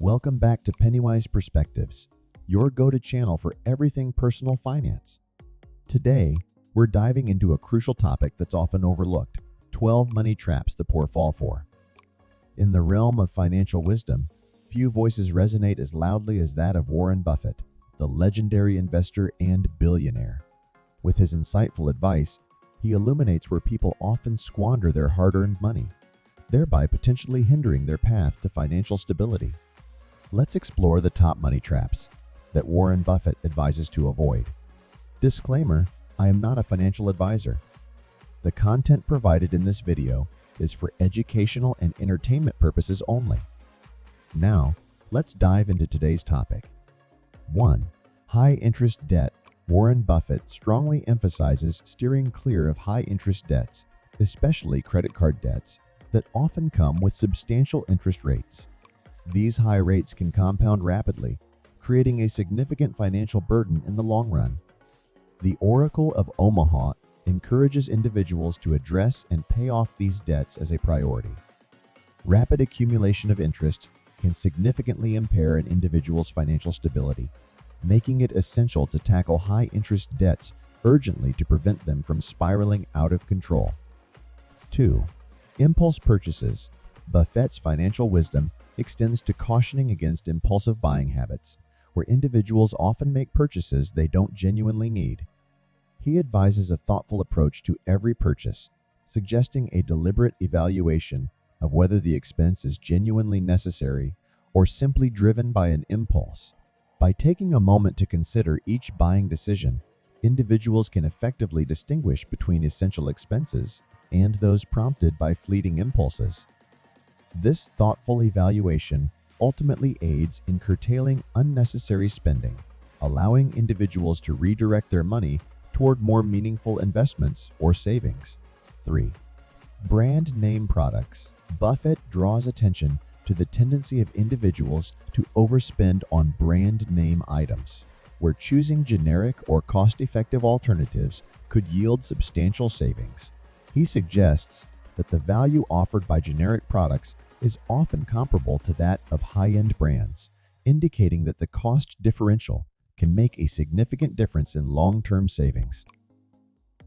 Welcome back to PennyWise Perspectives, your go-to channel for everything personal finance. Today, we're diving into a crucial topic that's often overlooked: 12 money traps the poor fall for. In the realm of financial wisdom, few voices resonate as loudly as that of Warren Buffett, the legendary investor and billionaire. With his insightful advice, he illuminates where people often squander their hard-earned money, thereby potentially hindering their path to financial stability. Let's explore the top money traps that Warren Buffett advises to avoid. Disclaimer: I am not a financial advisor. The content provided in this video is for educational and entertainment purposes only. Now, let's dive into today's topic. 1. High-interest debt. Warren Buffett strongly emphasizes steering clear of high-interest debts, especially credit card debts, that often come with substantial interest rates. These high rates can compound rapidly, creating a significant financial burden in the long run. The Oracle of Omaha encourages individuals to address and pay off these debts as a priority. Rapid accumulation of interest can significantly impair an individual's financial stability, making it essential to tackle high-interest debts urgently to prevent them from spiraling out of control. 2. Impulse purchases. Buffett's financial wisdom extends to cautioning against impulsive buying habits, where individuals often make purchases they don't genuinely need. He advises a thoughtful approach to every purchase, suggesting a deliberate evaluation of whether the expense is genuinely necessary or simply driven by an impulse. By taking a moment to consider each buying decision, individuals can effectively distinguish between essential expenses and those prompted by fleeting impulses. This thoughtful evaluation ultimately aids in curtailing unnecessary spending, allowing individuals to redirect their money toward more meaningful investments or savings. 3. Brand name products. Buffett draws attention to the tendency of individuals to overspend on brand name items, where choosing generic or cost-effective alternatives could yield substantial savings. He suggests that the value offered by generic products is often comparable to that of high-end brands, indicating that the cost differential can make a significant difference in long-term savings.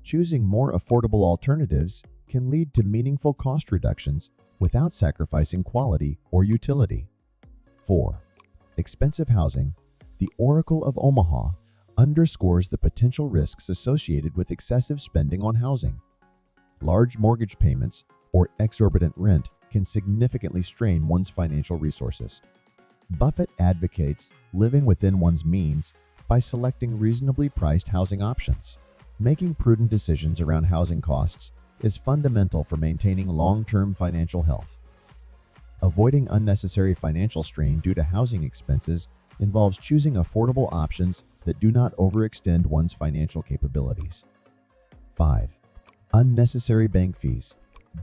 Choosing more affordable alternatives can lead to meaningful cost reductions without sacrificing quality or utility. 4. Expensive housing. The Oracle of Omaha underscores the potential risks associated with excessive spending on housing. Large mortgage payments or exorbitant rent can significantly strain one's financial resources. Buffett advocates living within one's means by selecting reasonably priced housing options. Making prudent decisions around housing costs is fundamental for maintaining long-term financial health. Avoiding unnecessary financial strain due to housing expenses involves choosing affordable options that do not overextend one's financial capabilities. 5. Unnecessary bank fees.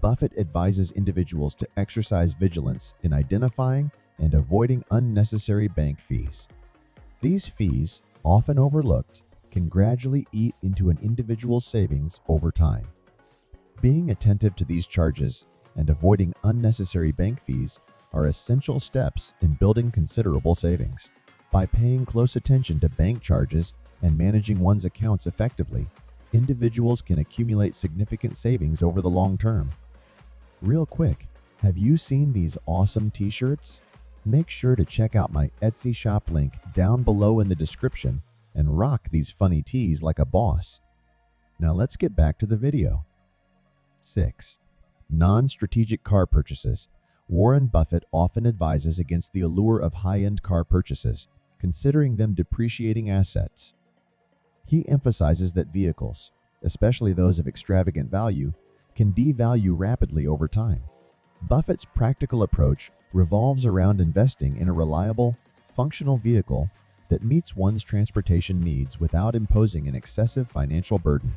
Buffett advises individuals to exercise vigilance in identifying and avoiding unnecessary bank fees. These fees, often overlooked, can gradually eat into an individual's savings over time. Being attentive to these charges and avoiding unnecessary bank fees are essential steps in building considerable savings. By paying close attention to bank charges and managing one's accounts effectively, individuals can accumulate significant savings over the long term. Real quick, have you seen these awesome t-shirts? Make sure to check out my Etsy shop link down below in the description and rock these funny tees like a boss. Now let's get back to the video. 6. Non-strategic car purchases. Warren Buffett often advises against the allure of high-end car purchases, considering them depreciating assets. He emphasizes that vehicles, especially those of extravagant value, can devalue rapidly over time. Buffett's practical approach revolves around investing in a reliable, functional vehicle that meets one's transportation needs without imposing an excessive financial burden.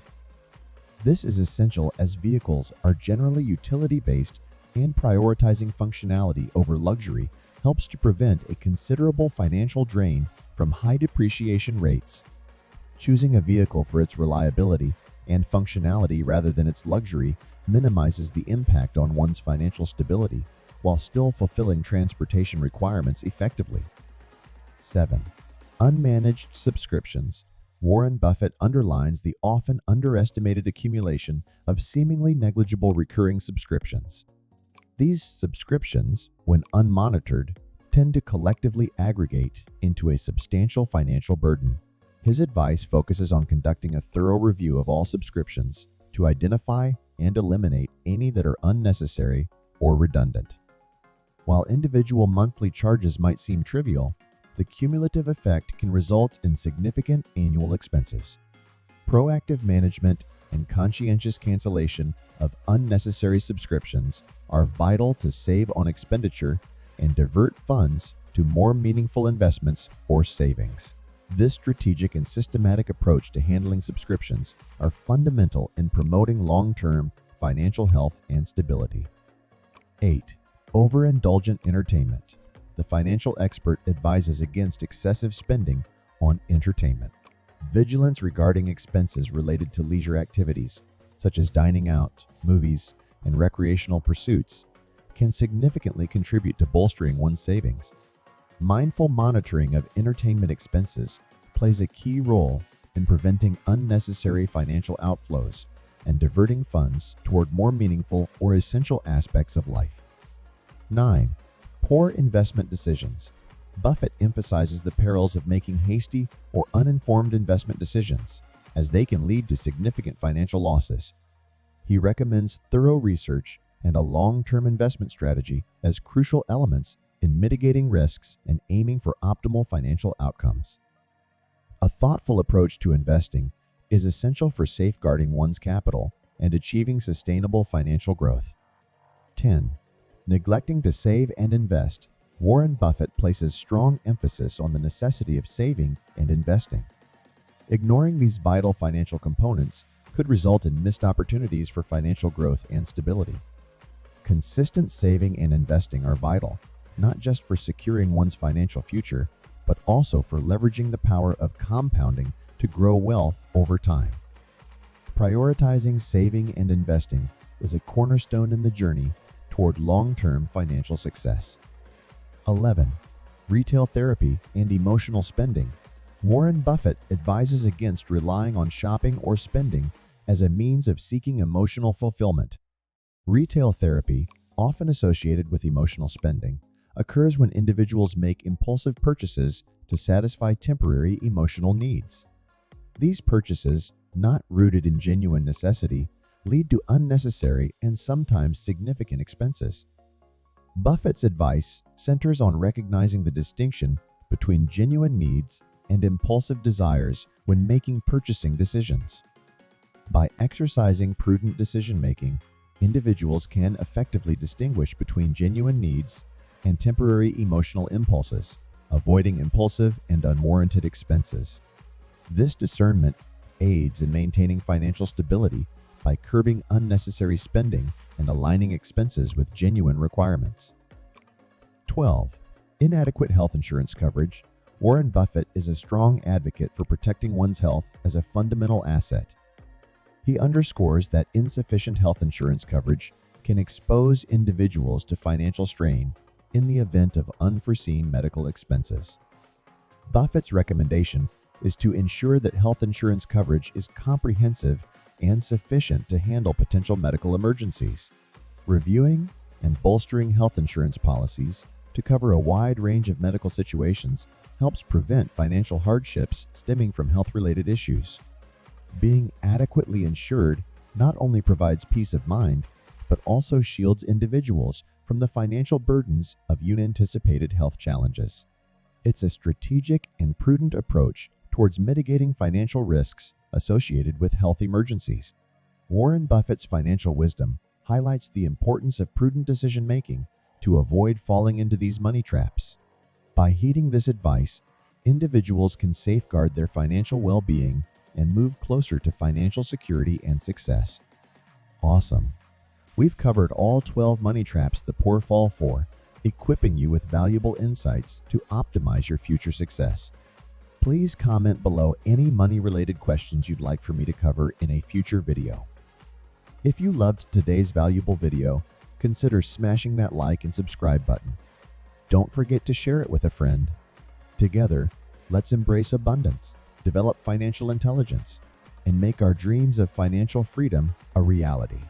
This is essential as vehicles are generally utility-based, and prioritizing functionality over luxury helps to prevent a considerable financial drain from high depreciation rates. Choosing a vehicle for its reliability and functionality rather than its luxury minimizes the impact on one's financial stability while still fulfilling transportation requirements effectively. 7. Unmanaged subscriptions. Warren Buffett underlines the often underestimated accumulation of seemingly negligible recurring subscriptions. These subscriptions, when unmonitored, tend to collectively aggregate into a substantial financial burden. His advice focuses on conducting a thorough review of all subscriptions to identify and eliminate any that are unnecessary or redundant. While individual monthly charges might seem trivial, the cumulative effect can result in significant annual expenses. Proactive management and conscientious cancellation of unnecessary subscriptions are vital to save on expenditure and divert funds to more meaningful investments or savings. This strategic and systematic approach to handling subscriptions are fundamental in promoting long-term financial health and stability. 8. Overindulgent entertainment. The financial expert advises against excessive spending on entertainment. Vigilance regarding expenses related to leisure activities, such as dining out, movies, and recreational pursuits, can significantly contribute to bolstering one's savings. Mindful monitoring of entertainment expenses plays a key role in preventing unnecessary financial outflows and diverting funds toward more meaningful or essential aspects of life. 9. Poor investment decisions. Buffett emphasizes the perils of making hasty or uninformed investment decisions, as they can lead to significant financial losses. He recommends thorough research and a long-term investment strategy as crucial elements in mitigating risks and aiming for optimal financial outcomes. A thoughtful approach to investing is essential for safeguarding one's capital and achieving sustainable financial growth. 10. Neglecting to save and invest. Warren Buffett places strong emphasis on the necessity of saving and investing. Ignoring these vital financial components could result in missed opportunities for financial growth and stability. Consistent saving and investing are vital, not just for securing one's financial future, but also for leveraging the power of compounding to grow wealth over time. Prioritizing saving and investing is a cornerstone in the journey toward long-term financial success. 11. Retail therapy and emotional spending. Warren Buffett advises against relying on shopping or spending as a means of seeking emotional fulfillment. Retail therapy, often associated with emotional spending, occurs when individuals make impulsive purchases to satisfy temporary emotional needs. These purchases, not rooted in genuine necessity, lead to unnecessary and sometimes significant expenses. Buffett's advice centers on recognizing the distinction between genuine needs and impulsive desires when making purchasing decisions. By exercising prudent decision-making, individuals can effectively distinguish between genuine needs and temporary emotional impulses, avoiding impulsive and unwarranted expenses. This discernment aids in maintaining financial stability by curbing unnecessary spending and aligning expenses with genuine requirements. 12. Inadequate health insurance coverage. Warren Buffett is a strong advocate for protecting one's health as a fundamental asset. He underscores that insufficient health insurance coverage can expose individuals to financial strain in the event of unforeseen medical expenses. Buffett's recommendation is to ensure that health insurance coverage is comprehensive and sufficient to handle potential medical emergencies. Reviewing and bolstering health insurance policies to cover a wide range of medical situations helps prevent financial hardships stemming from health-related issues. Being adequately insured not only provides peace of mind, but also shields individuals from the financial burdens of unanticipated health challenges. It's a strategic and prudent approach towards mitigating financial risks associated with health emergencies. Warren Buffett's financial wisdom highlights the importance of prudent decision-making to avoid falling into these money traps. By heeding this advice, individuals can safeguard their financial well-being and move closer to financial security and success. Awesome! We've covered all 12 money traps the poor fall for, equipping you with valuable insights to optimize your future success. Please comment below any money-related questions you'd like for me to cover in a future video. If you loved today's valuable video, consider smashing that like and subscribe button. Don't forget to share it with a friend. Together, let's embrace abundance, develop financial intelligence, and make our dreams of financial freedom a reality.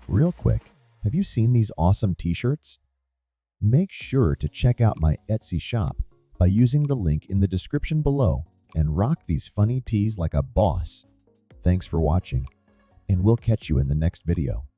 Real quick, have you seen these awesome t-shirts? Make sure to check out my Etsy shop by using the link in the description below and rock these funny tees like a boss. Thanks for watching, and we'll catch you in the next video.